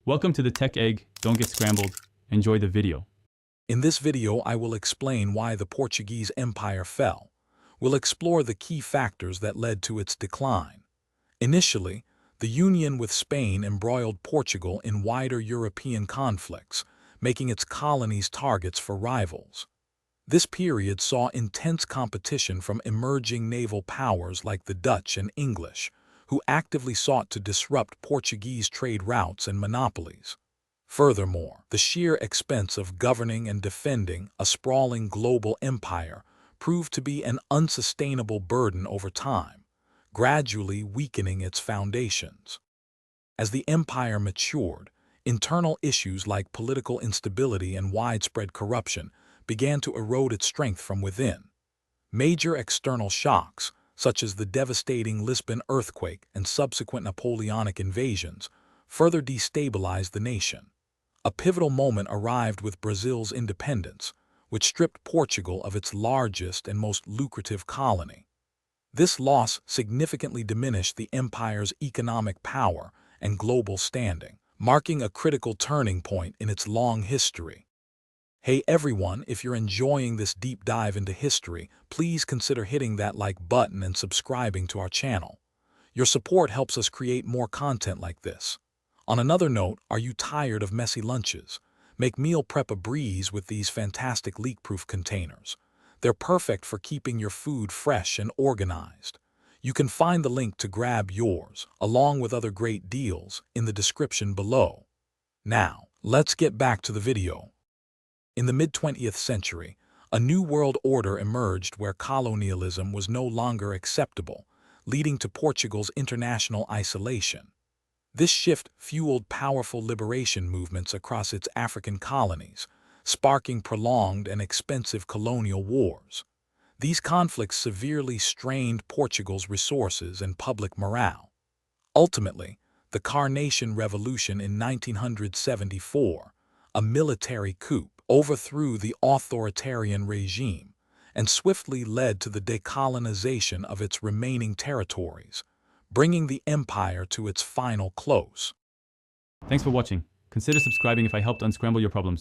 Welcome to the Tech Egg. Don't get scrambled. Enjoy the video. In this video, I will explain why the Portuguese Empire fell. We'll explore the key factors that led to its decline. Initially, the union with Spain embroiled Portugal in wider European conflicts, making its colonies targets for rivals. This period saw intense competition from emerging naval powers like the Dutch and English, who actively sought to disrupt Portuguese trade routes and monopolies. Furthermore, the sheer expense of governing and defending a sprawling global empire proved to be an unsustainable burden over time, gradually weakening its foundations. As the empire matured, internal issues like political instability and widespread corruption began to erode its strength from within. Major external shocks, such as the devastating Lisbon earthquake and subsequent Napoleonic invasions, further destabilized the nation. A pivotal moment arrived with Brazil's independence, which stripped Portugal of its largest and most lucrative colony. This loss significantly diminished the empire's economic power and global standing, marking a critical turning point in its long history. Hey everyone, if you're enjoying this deep dive into history, please consider hitting that like button and subscribing to our channel. Your support helps us create more content like this. On another note, are you tired of messy lunches? Make meal prep a breeze with these fantastic leak-proof containers. They're perfect for keeping your food fresh and organized. You can find the link to grab yours, along with other great deals, in the description below. Now, let's get back to the video. In the mid-20th century, a new world order emerged where colonialism was no longer acceptable, leading to Portugal's international isolation. This shift fueled powerful liberation movements across its African colonies, sparking prolonged and expensive colonial wars. These conflicts severely strained Portugal's resources and public morale. Ultimately, the Carnation Revolution in 1974, a military coup, overthrew the authoritarian regime and swiftly led to the decolonization of its remaining territories, bringing the empire to its final close. Thanks for watching. Consider subscribing if I helped unscramble your problems.